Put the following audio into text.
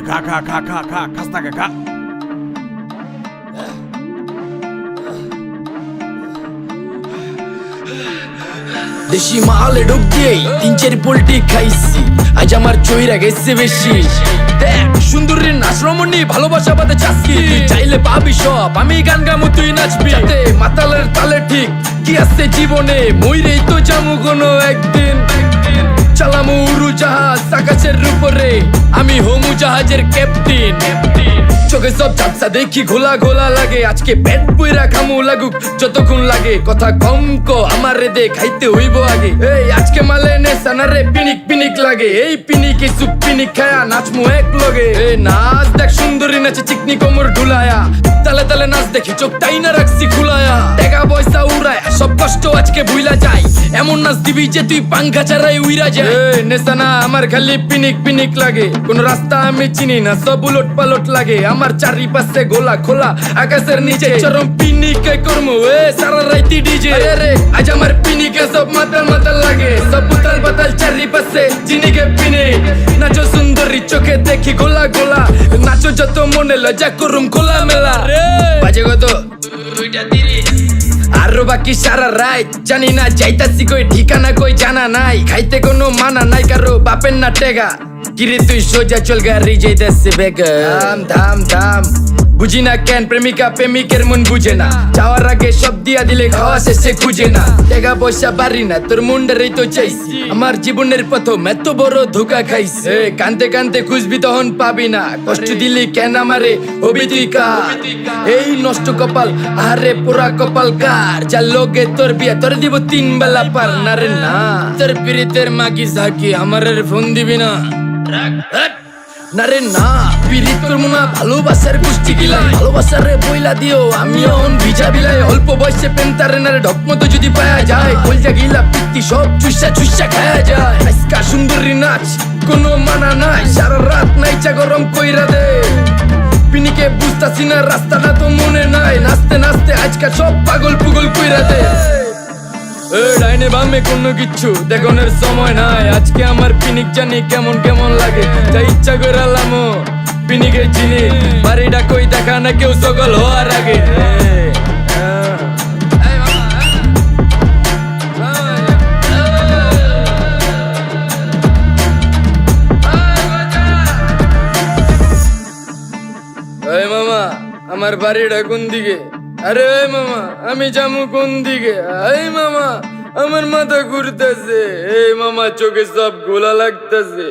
খা খা খা খা খা খাস না খা। দেশি মালে ঢুক দিয়েই 3-4 পোল্টি খাইছি, আজ আমার চইরা গেছে বেশি। দেখ সুন্দরীর নাচ রমণী, ভালোবাসা বাদে চাচ্ছি, তুই চাইলে পাবি সব, আমি গান গামু তুই নাচবি। যাতে মাতালের তালে ঠিক কি আছে জীবনে, মইরেই তো যামু কোনো একদিন। চালামু উড়ু জাহাজ আকাশের উপরে, আমি হোমু জাহাজের ক্যাপ্টেন। চোখে সব ঝাপসা দেখি ঘোলা ঘোলা লাগে, আজকে পেট পুইরা খামু লাগুক যতক্ষণ লাগে। কথা কম কো আমারে দে খাইতে হইব আগে, এই আজকে মালে নে সানারে পিনিক পিনিক লাগে। এই পিনিকে সুপ পিনিক খায়া নাচমু এক লগে। এই নাচ দেখ সুন্দরী নাচে চিকনি কোমর ঢুলায়া, তালে তালে নাচ দেখি চোখ টাইনা রাখছি খুলায়া। টাকা পয়সা উড়ায় সব কষ্ট আজকে ভুইলা যায়, এমন নাচ দিবি যে তুই পাঙ্খা ছাড়াই উইরা যায়। নেশানা আমার খালি পিনিক পিনিক লাগে, কোন রাস্তা আমি চিনি না, সব উলট পালট লাগে। আমার চারিপাশে গোলা খোলা আকাশের নিচে, চরম পিনিকে করমু সারা রাইতি ডিজে। রে আজ আমার পিনিকে সব মাতাল মাতাল লাগে, সব উতাল পাতাল চারিপাশে চিনিকে পিনিক। নাচো সুন্দরী চোখে দেখি গোলা গোলা, নাচো যত মনে লজ্জা করুম খোলা মেলা। বাজে কত 2:30, আরো বাকি সারা রাত জানি না যাইতাছি কই, ঠিকানা কই জানা নাই, খাইতে কোনো মানা নাই কারো বাপের না টেগা। কিরে তুই সোজা চল গাড়ি যাইতাছে বেগা, ধাম ধাম ধাম। বুঝি না কেন প্রেমিকা প্রেমিকের মন বুঝে না, যাওয়ার আগে সব দিয়া দিলে খাওয়া শেষে খুঁজে না। টাকা পয়সা বাড়ি না তোর মুন্ডারেই তো চাইছি, আমার জীবনের প্রথম এত বড় ধোকা খাইছে। কানতে কানতে খুঁজবি তখন পাবি না, কষ্ট দিলি কেন আমারে হবি তুই কার। এই নষ্ট কপাল আরে পুরা কপাল কার, যার লোকে তোর বিয়া তোর দিব 3 বেলা পার না রে না। তোর পিরিতের মাগি সাকি আমারের ফোন দিবি না না রে না। পিরিত করবো না ভালোবাসার গোষ্ঠী গিলাই, ভালোবাসারে বইলা দিও আমি অন ভিজা বিলাই। অল্প বয়সে পেন্তারে নারে ঢকমতো যদি পায়া যায়, কলজা গিলা পিত্তি সব চুষা চুষা খায়া যায়। আজকা সুন্দরী নাচ কোনো মানা নাই, সারা রাত নাইচা গরম কইরা দে। পিনিকে বুঝতাছি না রাস্তাটা তো মনে নাই, নাচতে নাচতে আজকা সব পাগল পুগল কইরা দে। ডাইনে বামে কোনো কিচ্ছু দেখনের সময় নাই, আজকে আমার পিনিক জানি কেমন কেমন লাগে। তাই ইচ্ছা করে লামো পিনিকে চিনি, বাড়িটা কই দেখা না কেউ সকল হওয়ার আগে। এই মামা আমার বাড়িটা কোন দিকে? আরে মামা আমি যামু কোন দিকে? এই মামা আমার মাথা ঘুরতেছে, এই মামা চোখে সব গোলা লাগতেছে।